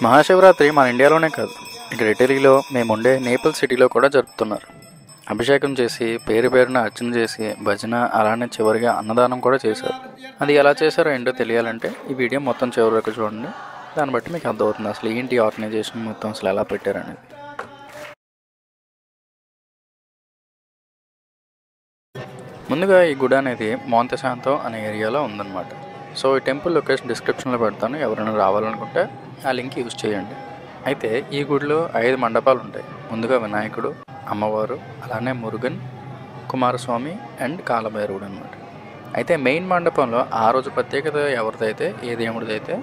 మహాశివరాత్రి మన ఇండియాలోనే కాదు, ఇక్కడ ఇటలీలో మేముండే నేపుల్ సిటీలో కూడా జరుపుతున్నారు. అభిషేకం చేసి పేరు పేరున అర్చన చేసి భజన, అలానే చివరిగా అన్నదానం కూడా చేశారు. అది ఎలా చేశారో ఏంటో తెలియాలంటే ఈ వీడియో మొత్తం చివరి వరకు చూడండి. దాన్ని బట్టి మీకు అర్థమవుతుంది అసలు ఏంటి ఆర్గనైజేషన్ మొత్తం అసలు ఎలా పెట్టారనేది. ముందుగా ఈ గుడి అనేది మోంతే శాంతో అనే ఏరియాలో ఉందన్నమాట. సో ఈ టెంపుల్ లొకేషన్ డిస్క్రిప్షన్లో పెడతాను, ఎవరైనా రావాలనుకుంటే ఆ లింక్ యూజ్ చేయండి. అయితే ఈ గుడిలో 5 మండపాలు ఉంటాయి. ముందుగా వినాయకుడు, అమ్మవారు, అలానే మురుగన్, కుమారస్వామి అండ్ కాలభైరవుడు అనమాట. అయితే మెయిన్ మండపంలో ఆ రోజు ప్రత్యేకత ఎవరిదైతే, ఏ దేవుడిదైతే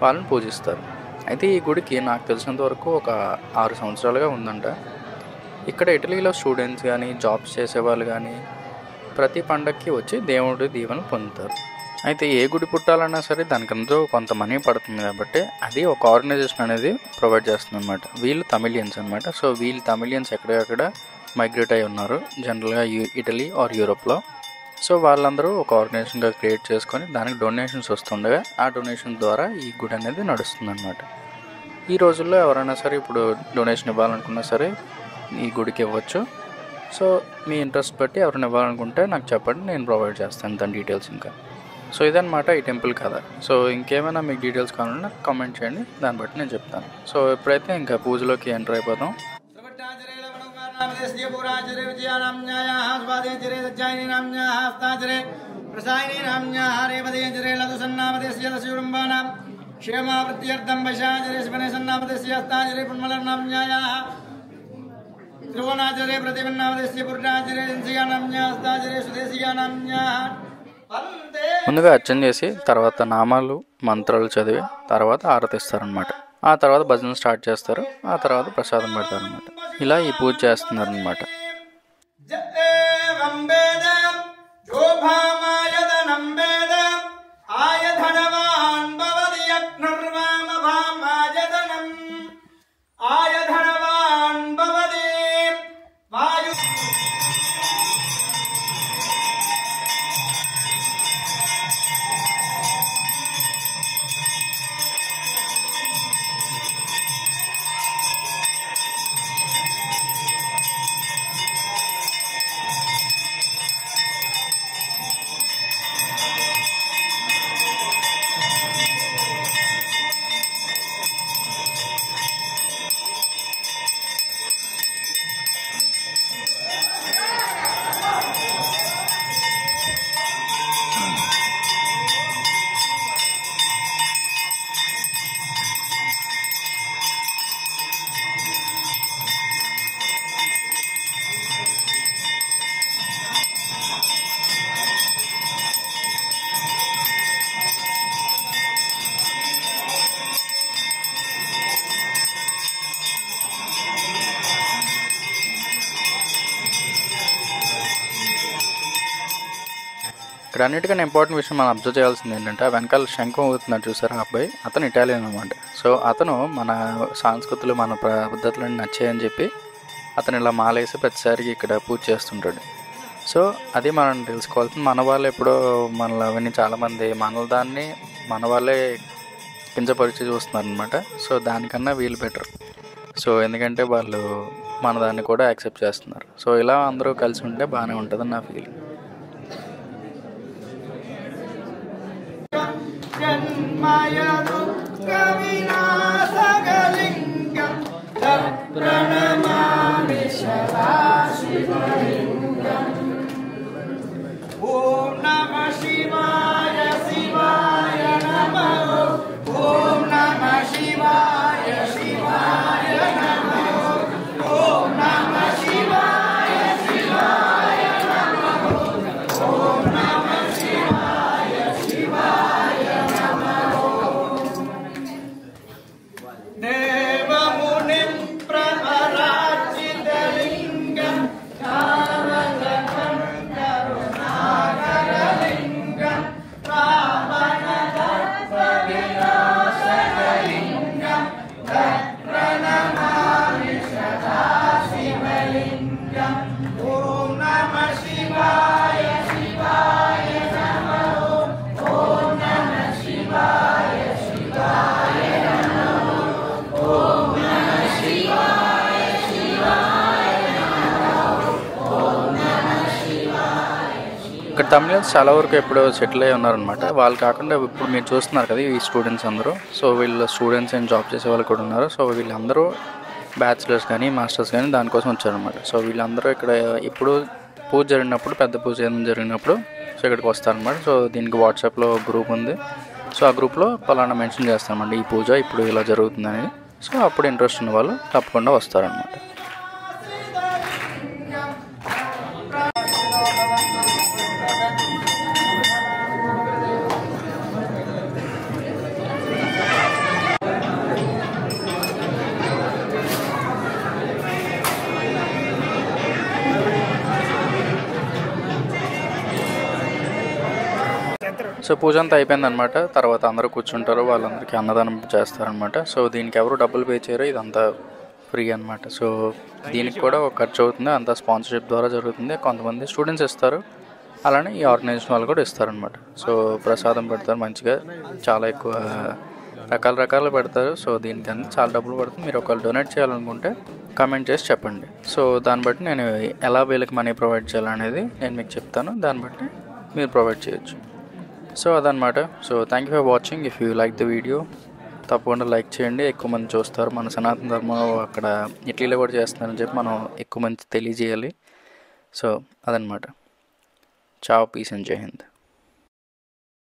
వాళ్ళని పూజిస్తారు. అయితే ఈ గుడికి నాకు తెలిసినంత వరకు ఒక 6 సంవత్సరాలుగా ఉందంట. ఇక్కడ ఇటలీలో స్టూడెంట్స్ కానీ, జాబ్స్ చేసేవాళ్ళు కానీ ప్రతి పండగకి వచ్చి దేవుడి దీవెనలు పొందుతారు. అయితే ఏ గుడి పుట్టాలన్నా సరే దానికంతా కొంత మనీ పడుతుంది కాబట్టి అది ఒక ఆర్గనైజేషన్ అనేది ప్రొవైడ్ చేస్తుంది అనమాట. వీళ్ళు తమిళియన్స్ అనమాట. సో వీళ్ళు తమిళియన్స్ ఎక్కడెక్కడ మైగ్రేట్ అయి ఉన్నారు జనరల్గా ఇటలీ ఆర్ యూరోప్లో. సో వాళ్ళందరూ ఒక ఆర్గనైజేషన్గా క్రియేట్ చేసుకొని దానికి డొనేషన్స్ వస్తుండగా ఆ డొనేషన్ ద్వారా ఈ గుడి అనేది నడుస్తుంది అనమాట. ఈ రోజుల్లో ఎవరైనా సరే ఇప్పుడు డొనేషన్ ఇవ్వాలనుకున్నా సరే ఈ గుడికి ఇవ్వచ్చు. సో మీ ఇంట్రెస్ట్ బట్టి ఎవరైనా ఇవ్వాలనుకుంటే నాకు చెప్పండి, నేను ప్రొవైడ్ చేస్తాను దాని డీటెయిల్స్. ఇంకా సో ఇదన్నమాట ఈ టెంపుల్ కదా. సో ఇంకేమైనా మీకు డీటెయిల్స్ కావాలన్నా నాకు కామెంట్ చేయండి, దాన్ని బట్టి నేను చెప్తాను. సో ఎప్పుడైతే ఇంకా పూజలోకి ఎంటర్ అయిపోతాం. ముందుగా అర్చన చేసి తర్వాత నామాలు మంత్రాలు చదివి తర్వాత ఆరతిస్తారనమాట. ఆ తర్వాత భజన స్టార్ట్ చేస్తారు. ఆ తర్వాత ప్రసాదం పెడతారనమాట. ఇలా ఈ పూజ చేస్తున్నారనమాట. ఇక్కడ అన్నిటికన్నా ఇంపార్టెంట్ విషయం మనం అబ్జర్వ్ చేయాల్సింది ఏంటంటే వెనకాల శంఖం ఊగుతున్నాడు చూసారు ఆ అబ్బాయి, అతను ఇటాలియన్ అనమాట. సో అతను మన సంస్కృతులు మన పద్ధతులను నచ్చాయని చెప్పి అతను ఇలా మాలేసి ప్రతిసారి ఇక్కడ పూజ చేస్తుంటాడు. సో అది మనం తెలుసుకోవాల్సింది. మన వాళ్ళు ఎప్పుడో మనలో అవన్నీ చాలామంది మన వాళ్ళే కించపరిచి చూస్తున్నారు అనమాట. సో దానికన్నా వీళ్ళు బెటర్. సో ఎందుకంటే వాళ్ళు మన దాన్ని కూడా యాక్సెప్ట్ చేస్తున్నారు. సో ఇలా అందరూ కలిసి ఉంటే బాగానే ఉంటుందని నా ఫీలింగ్. తమిళన్స్ చాలా వరకు ఎప్పుడో సెటిల్ అయ్యి ఉన్నారనమాట. వాళ్ళు కాకుండా ఇప్పుడు మీరు చూస్తున్నారు కదా ఈ స్టూడెంట్స్ అందరూ. సో వీళ్ళు స్టూడెంట్స్ అండ్ జాబ్ చేసే వాళ్ళు కూడా ఉన్నారు. సో వీళ్ళందరూ బ్యాచిలర్స్ కానీ మాస్టర్స్ కానీ దానికోసం వచ్చారనమాట. సో వీళ్ళందరూ ఇక్కడ ఇప్పుడు పూజ జరిగినప్పుడు, పెద్ద పూజ జరిగినప్పుడు సో ఇక్కడికి వస్తారనమాట. సో దీనికి వాట్సాప్లో గ్రూప్ ఉంది. సో ఆ గ్రూప్లో పలానా మెన్షన్ చేస్తారన్నమాట, ఈ పూజ ఇప్పుడు ఇలా జరుగుతుందని. సో అప్పుడు ఇంట్రెస్ట్ ఉన్న వాళ్ళు తప్పకుండా వస్తారనమాట. సో పూజ అంతా అయిపోయిందనమాట. తర్వాత అందరూ కూర్చుంటారు, వాళ్ళందరికీ అన్నదానం చేస్తారనమాట. సో దీనికి ఎవరు డబ్బులు పే చేయరు, ఇదంతా ఫ్రీ అనమాట. సో దీనికి కూడా ఒక ఖర్చు అవుతుంది, అంతా స్పాన్సర్షిప్ ద్వారా జరుగుతుంది. కొంతమంది స్టూడెంట్స్ ఇస్తారు, అలానే ఈ ఆర్గనైజేషన్ వాళ్ళు కూడా ఇస్తారనమాట. సో ప్రసాదం పెడతారు మంచిగా, చాలా ఎక్కువ రకాలు పెడతారు. సో దీనికి అంతా చాలా డబ్బులు పడుతుంది. మీరు ఒకవేళ డొనేట్ చేయాలనుకుంటే కామెంట్ చేసి చెప్పండి. సో దాన్ని బట్టి నేను ఎలా వీళ్ళకి మనీ ప్రొవైడ్ చేయాలనేది నేను మీకు చెప్తాను, దాన్ని బట్టి మీరు ప్రొవైడ్ చేయొచ్చు. సో అదనమాట. So thank you for watching. If you like the video తప్పకుండా లైక్ చేయండి. ఎక్కువ మంది చూస్తారు. మన సనాతన ధర్మం అక్కడ ఇట్లీలో కూడా చేస్తున్నారని చెప్పి మనం ఎక్కువ మంది తెలియజేయాలి. సో అదనమాట. చావ్, పీస్ అండ్ జై హింద్.